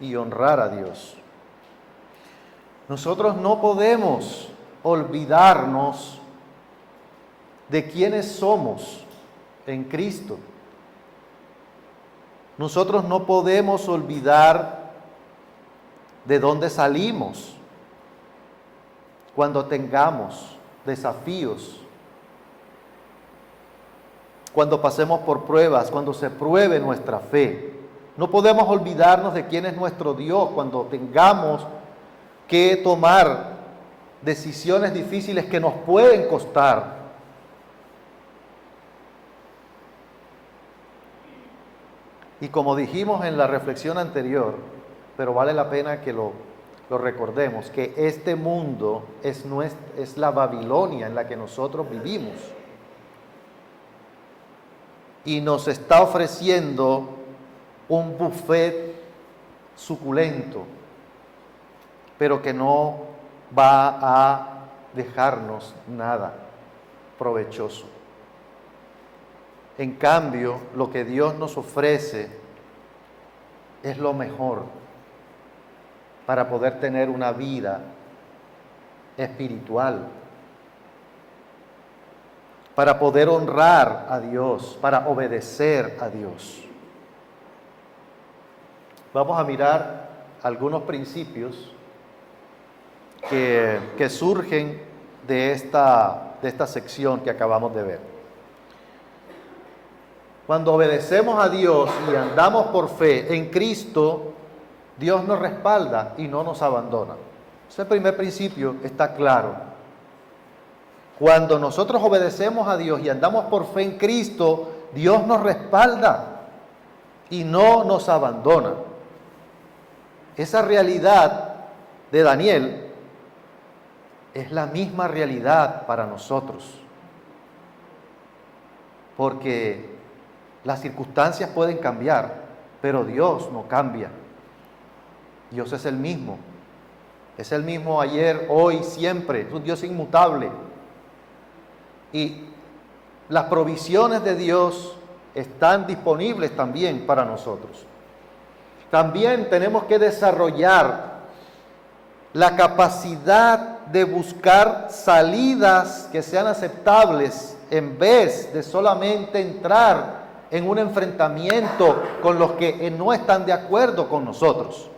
y honrar a Dios. Nosotros no podemos olvidarnos de quiénes somos en Cristo. Nosotros no podemos olvidar de dónde salimos cuando tengamos desafíos, cuando pasemos por pruebas, cuando se pruebe nuestra fe. No podemos olvidarnos de quién es nuestro Dios cuando tengamos que tomar decisiones difíciles que nos pueden costar. Y como dijimos en la reflexión anterior, pero vale la pena que lo recordemos, que este mundo es la Babilonia en la que nosotros vivimos. Y nos está ofreciendo un buffet suculento, pero que no va a dejarnos nada provechoso. En cambio, lo que Dios nos ofrece es lo mejor para poder tener una vida espiritual, para poder honrar a Dios, para obedecer a Dios. Vamos a mirar algunos principios que surgen de esta sección que acabamos de ver. Cuando obedecemos a Dios y andamos por fe en Cristo, Dios nos respalda y no nos abandona. Ese primer principio está claro. Cuando nosotros obedecemos a Dios y andamos por fe en Cristo, Dios nos respalda y no nos abandona. Esa realidad de Daniel es la misma realidad para nosotros. Porque las circunstancias pueden cambiar, pero Dios no cambia. Dios es el mismo. Es el mismo ayer, hoy, siempre. Es un Dios inmutable. Y las provisiones de Dios están disponibles también para nosotros. También tenemos que desarrollar la capacidad de buscar salidas que sean aceptables en vez de solamente entrar en un enfrentamiento con los que no están de acuerdo con nosotros.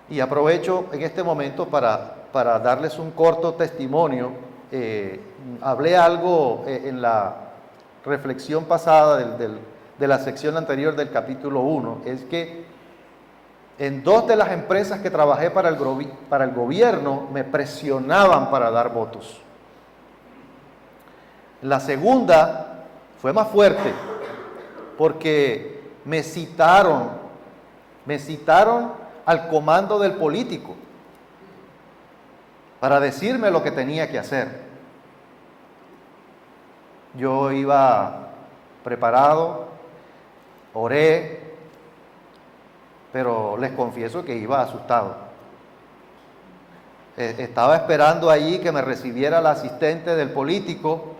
Y aprovecho en este momento para darles un corto testimonio. Hablé algo en la reflexión pasada de la sección anterior del capítulo 1, es que en 2 de las empresas que trabajé para el gobierno me presionaban para dar votos. La segunda fue más fuerte porque me citaron al comando del político para decirme lo que tenía que hacer. Yo iba preparado, oré, pero les confieso que iba asustado. Estaba esperando allí que me recibiera la asistente del político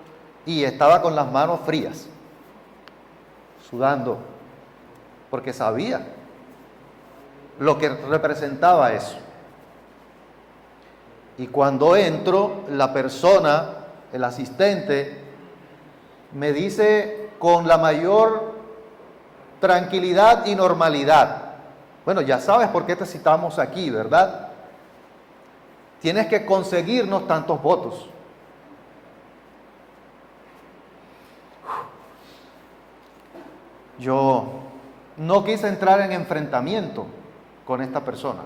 y estaba con las manos frías, sudando, porque sabía lo que representaba eso. Y cuando entro, la persona, el asistente, me dice con la mayor tranquilidad y normalidad: bueno, ya sabes por qué te citamos aquí, ¿verdad? Tienes que conseguirnos tantos votos. Yo no quise entrar en enfrentamiento con esta persona.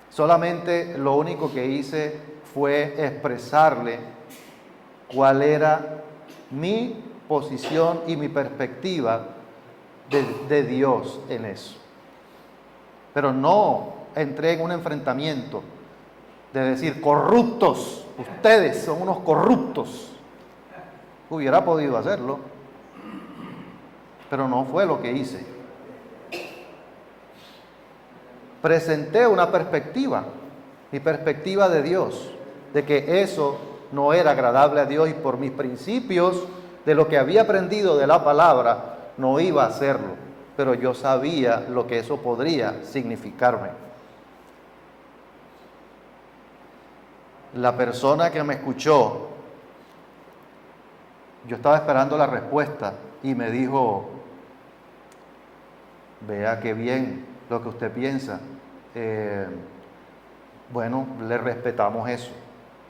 Solamente lo único que hice fue expresarle cuál era mi posición y mi perspectiva de Dios en eso. Pero no entré en un enfrentamiento de decir: corruptos, ustedes son unos corruptos. Hubiera podido hacerlo, pero no fue lo que hice. Presenté una perspectiva, mi perspectiva de Dios, de que eso no era agradable a Dios, y por mis principios de lo que había aprendido de la palabra no iba a hacerlo, pero yo sabía lo que eso podría significarme. La persona que me escuchó, yo estaba esperando la respuesta y me dijo: vea qué bien lo que usted piensa. Bueno, le respetamos eso,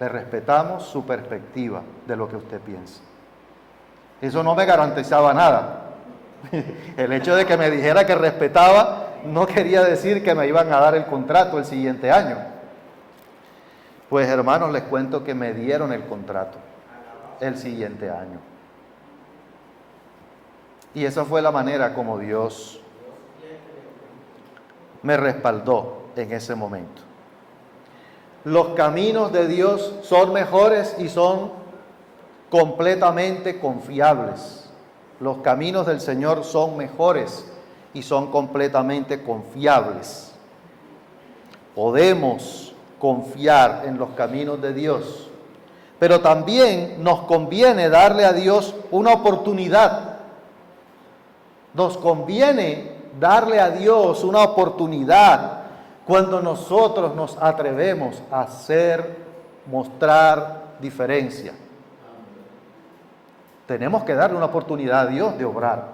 le respetamos su perspectiva de lo que usted piensa. Eso no me garantizaba nada. El hecho de que me dijera que respetaba no quería decir que me iban a dar el contrato el siguiente año. Pues hermanos, les cuento que me dieron el contrato el siguiente año. Y esa fue la manera como Dios me respaldó en ese momento. Los caminos de Dios son mejores y son completamente confiables. Los caminos del Señor son mejores y son completamente confiables. Podemos confiar en los caminos de Dios, pero también nos conviene darle a Dios una oportunidad. Nos conviene darle a Dios una oportunidad cuando nosotros nos atrevemos a mostrar diferencia. Tenemos que darle una oportunidad a Dios de obrar,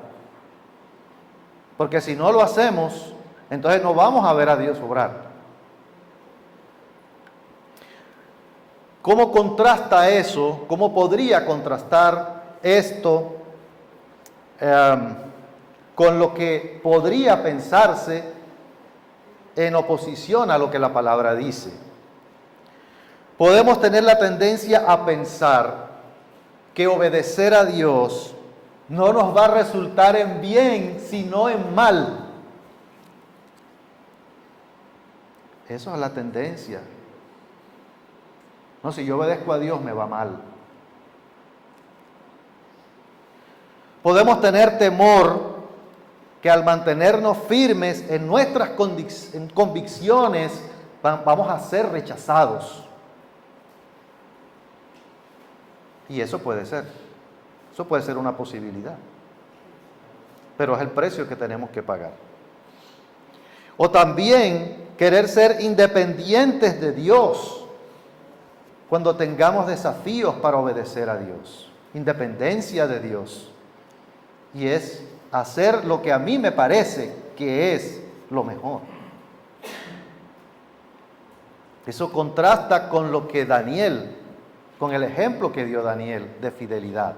porque si no lo hacemos, entonces no vamos a ver a Dios obrar. ¿Cómo contrasta eso? ¿Cómo podría contrastar esto con lo que podría pensarse en oposición a lo que la palabra dice? Podemos tener la tendencia a pensar que obedecer a Dios no nos va a resultar en bien, sino en mal. Eso es la tendencia. No, si yo obedezco a Dios me va mal. Podemos tener temor que al mantenernos firmes en nuestras convicciones vamos a ser rechazados. Y eso puede ser una posibilidad, pero es el precio que tenemos que pagar. O también querer ser independientes de Dios cuando tengamos desafíos para obedecer a Dios. Independencia de Dios. Y es hacer lo que a mí me parece que es lo mejor. Eso contrasta con lo que con el ejemplo que dio Daniel de fidelidad.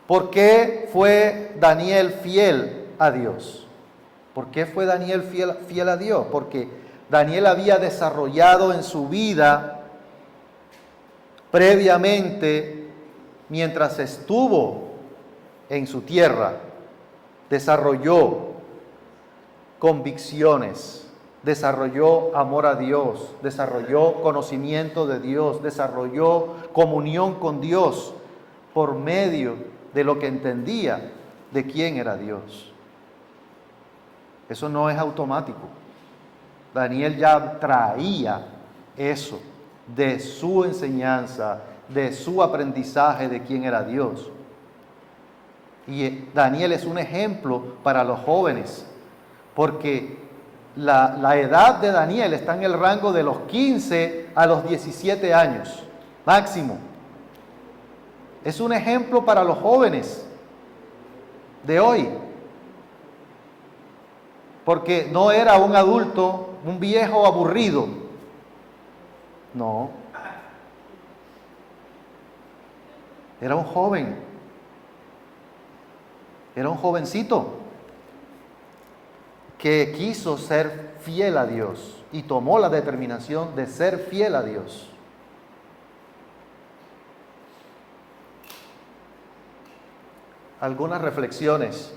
¿Por qué fue Daniel fiel a Dios? ¿Por qué fue Daniel fiel a Dios? Porque Daniel había desarrollado en su vida previamente, mientras estuvo en su tierra, desarrolló convicciones desarrolló amor a Dios, desarrolló conocimiento de Dios, desarrolló comunión con Dios por medio de lo que entendía de quién era Dios. Eso no es automático. Daniel ya traía eso de su enseñanza, de su aprendizaje de quién era Dios. Y Daniel es un ejemplo para los jóvenes, porque la edad de Daniel está en el rango de los 15 a los 17 años, máximo. Es un ejemplo para los jóvenes de hoy, porque no era un adulto, un viejo aburrido, no, era un joven, era un jovencito que quiso ser fiel a Dios y tomó la determinación de ser fiel a Dios. Algunas reflexiones.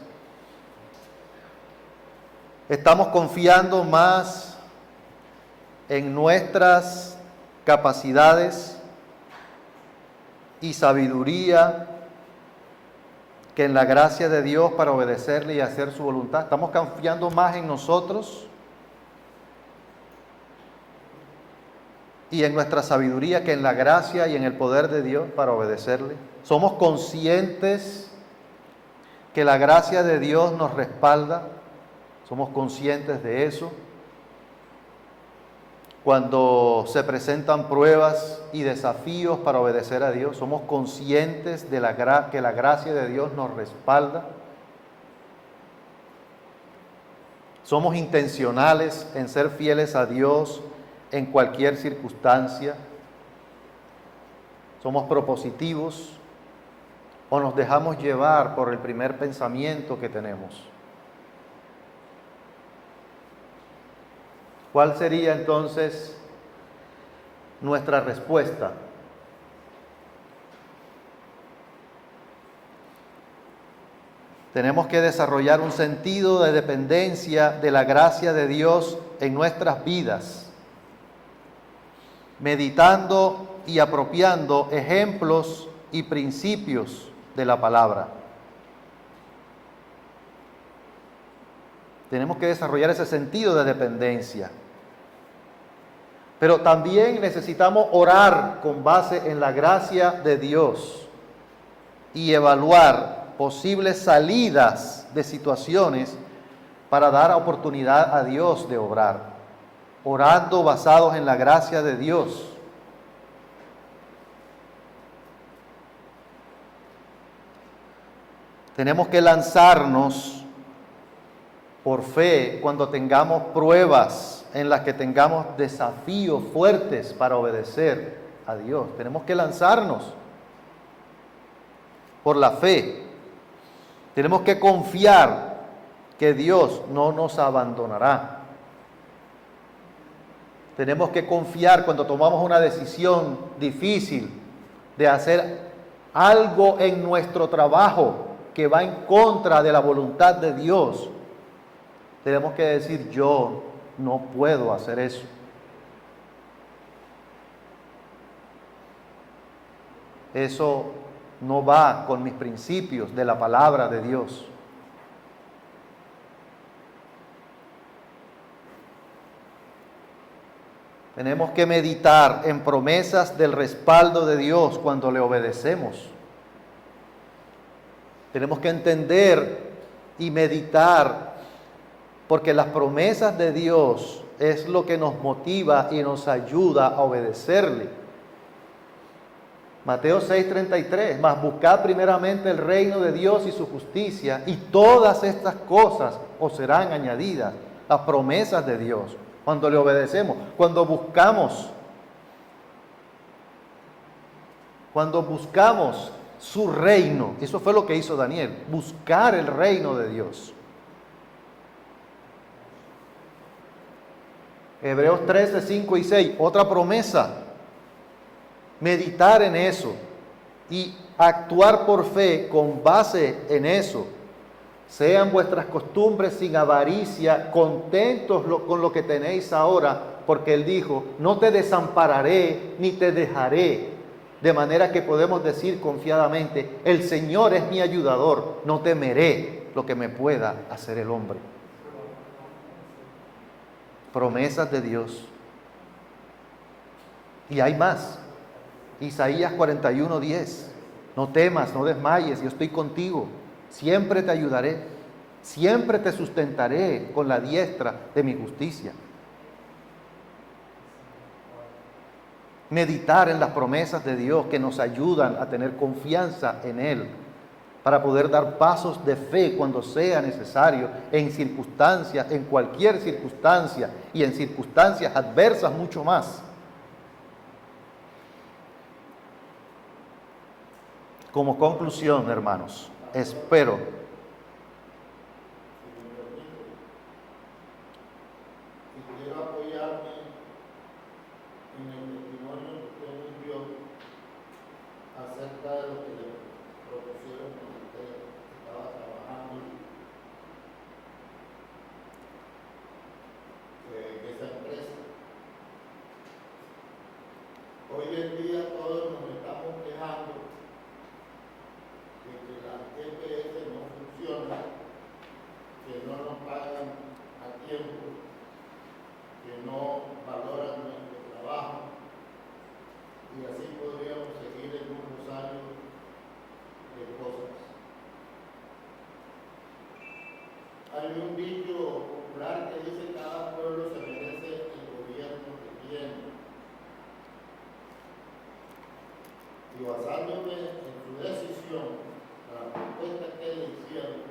Estamos confiando más en nuestras capacidades y sabiduría que en la gracia de Dios para obedecerle y hacer su voluntad. Estamos confiando más en nosotros y en nuestra sabiduría que en la gracia y en el poder de Dios para obedecerle. Somos conscientes que la gracia de Dios nos respalda. Somos conscientes de eso. Cuando se presentan pruebas y desafíos para obedecer a Dios, somos conscientes de que la gracia de Dios nos respalda. Somos intencionales en ser fieles a Dios en cualquier circunstancia. Somos propositivos o nos dejamos llevar por el primer pensamiento que tenemos. ¿Cuál sería entonces nuestra respuesta? Tenemos que desarrollar un sentido de dependencia de la gracia de Dios en nuestras vidas, meditando y apropiando ejemplos y principios de la palabra. Tenemos que desarrollar ese sentido de dependencia. Pero también necesitamos orar con base en la gracia de Dios y evaluar posibles salidas de situaciones para dar oportunidad a Dios de obrar, orando basados en la gracia de Dios. Tenemos que lanzarnos por fe cuando tengamos pruebas en las que tengamos desafíos fuertes para obedecer a Dios. Tenemos que lanzarnos por la fe. Tenemos que confiar que Dios no nos abandonará. Tenemos que confiar cuando tomamos una decisión difícil de hacer algo en nuestro trabajo que va en contra de la voluntad de Dios. Tenemos que decir, yo no puedo hacer eso. Eso no va con mis principios de la palabra de Dios. Tenemos que meditar en promesas del respaldo de Dios cuando le obedecemos. Tenemos que entender y meditar, porque las promesas de Dios es lo que nos motiva y nos ayuda a obedecerle. Mateo 6:33, mas buscad primeramente el reino de Dios y su justicia, y todas estas cosas os serán añadidas. Las promesas de Dios, cuando le obedecemos, cuando buscamos su reino. Eso fue lo que hizo Daniel, buscar el reino de Dios. Hebreos 13, 5 y 6, otra promesa. Meditar en eso y actuar por fe con base en eso. Sean vuestras costumbres sin avaricia, contentos con lo que tenéis ahora, porque Él dijo, no te desampararé ni te dejaré. De manera que podemos decir confiadamente, el Señor es mi ayudador, no temeré lo que me pueda hacer el hombre. Promesas de Dios. Y hay más. Isaías 41:10. No temas, no desmayes, yo estoy contigo. Siempre te ayudaré. Siempre te sustentaré con la diestra de mi justicia. Meditar en las promesas de Dios que nos ayudan a tener confianza en Él, para poder dar pasos de fe cuando sea necesario, en circunstancias, en cualquier circunstancia, y en circunstancias adversas mucho más. Como conclusión, hermanos, espero quiero apoyarme en el testimonio que usted nos dio acerca de lo que le propusieron cuando usted estaba trabajando en esa empresa. Hoy en día todos nos estamos quejando de que la GPS no funciona, que no nos pagan a tiempo, que no valoran nuestro trabajo, y así podríamos seguir en un rosario de cosas. Hay un dicho popular que dice: cada pueblo se merece el gobierno que tiene. Y basándome en su decisión, la propuesta que le hicieron,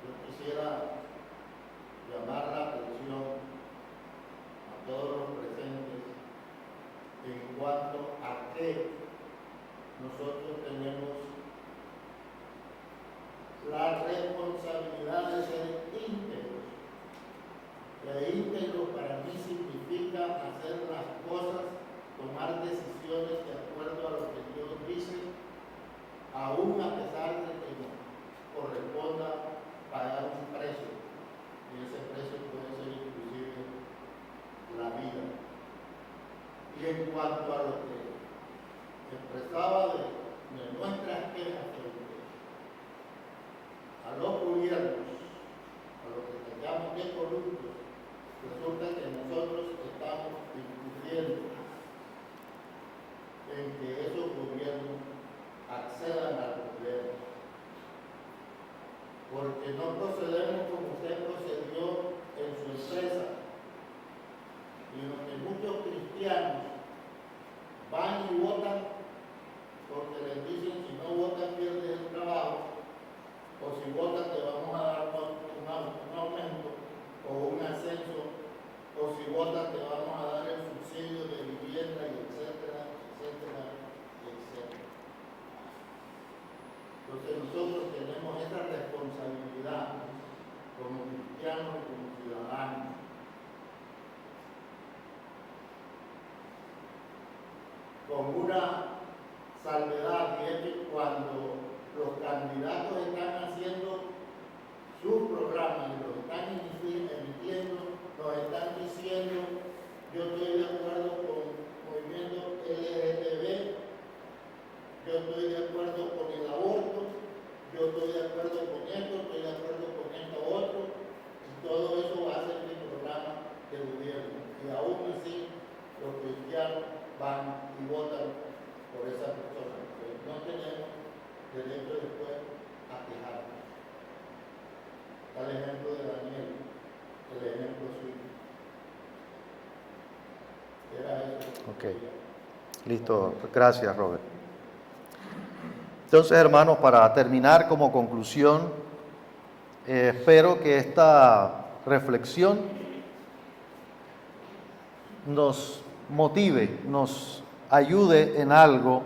yo quisiera llamar la atención a todos los presentes en cuanto a que nosotros tenemos la responsabilidad de ser íntegros. Y íntegro para mí significa hacer las cosas, tomar decisiones de acuerdo a lo que Dios dice, aún a pesar de que nos corresponda pagar un precio. Y ese precio puede ser inclusive la vida. Y en cuanto a lo que expresaba de nuestras quejas frente a los gobiernos, a lo que tengamos de corruptos, resulta que nosotros estamos incurriendo en que esos gobiernos accedan al gobierno, porque no procedemos como usted procedió en su empresa, y en lo que muchos cristianos van y votan porque les dicen: si no votas pierdes el trabajo, o si votas te vamos a dar un aumento o un ascenso, o si votas te vamos a dar el subsidio de vivienda, y etcétera, etcétera, etcétera. Entonces nosotros tenemos esa responsabilidad como cristianos y como ciudadanos. Con una salvedad, y es que cuando los candidatos están haciendo sus programas y los están emitiendo, nos están diciendo: yo estoy de acuerdo con el movimiento LGTB, yo estoy de acuerdo con el aborto, yo estoy de acuerdo con esto, estoy de acuerdo con esto otro, y todo eso va a ser mi programa de gobierno. Y aún así los cristianos van y votan por esa persona. Pues no tenemos derecho después a quejarnos. Tal ejemplo de Daniel, el ejemplo suyo. Era eso. Ok. Listo. Gracias, Robert. Entonces, hermanos, para terminar como conclusión, espero que esta reflexión nos motive, nos ayude en algo,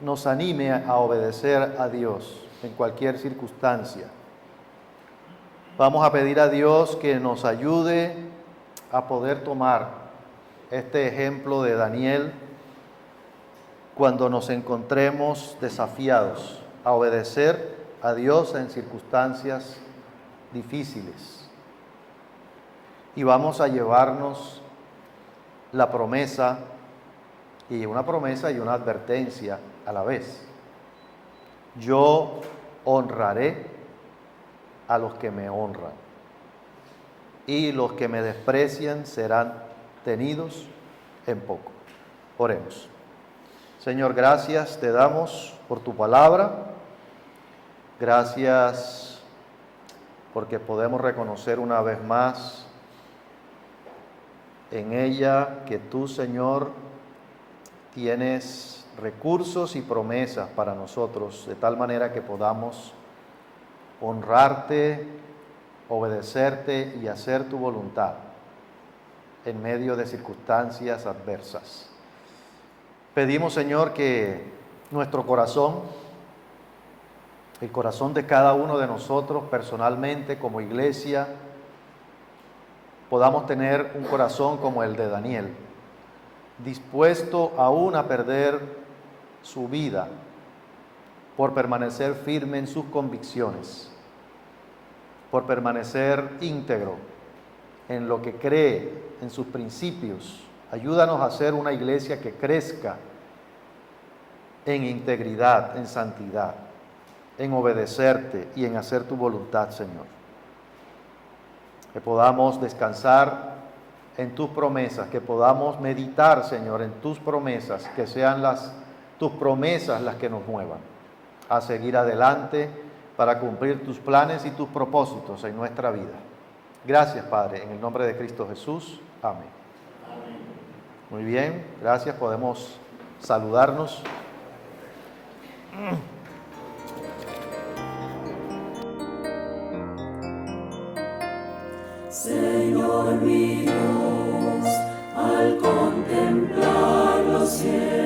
nos anime a obedecer a Dios en cualquier circunstancia. Vamos a pedir a Dios que nos ayude a poder tomar este ejemplo de Daniel cuando nos encontremos desafiados a obedecer a Dios en circunstancias difíciles. Y vamos a llevarnos la promesa, y una promesa y una advertencia a la vez. Yo honraré a los que me honran, y los que me desprecian serán tenidos en poco. Oremos. Señor, gracias te damos por tu palabra. Gracias porque podemos reconocer una vez más en ella que tú, Señor, tienes recursos y promesas para nosotros, de tal manera que podamos honrarte, obedecerte y hacer tu voluntad en medio de circunstancias adversas. Pedimos, Señor, que nuestro corazón, el corazón de cada uno de nosotros personalmente como iglesia, podamos tener un corazón como el de Daniel, dispuesto aún a perder su vida por permanecer firme en sus convicciones, por permanecer íntegro en lo que cree, en sus principios. Ayúdanos a ser una iglesia que crezca en integridad, en santidad, en obedecerte y en hacer tu voluntad, Señor. Que podamos descansar en tus promesas, que podamos meditar, Señor, en tus promesas, que sean tus promesas las que nos muevan a seguir adelante para cumplir tus planes y tus propósitos en nuestra vida. Gracias, Padre, en el nombre de Cristo Jesús. Amén. Muy bien, gracias. Podemos saludarnos. Señor mi Dios, al contemplar los cielos,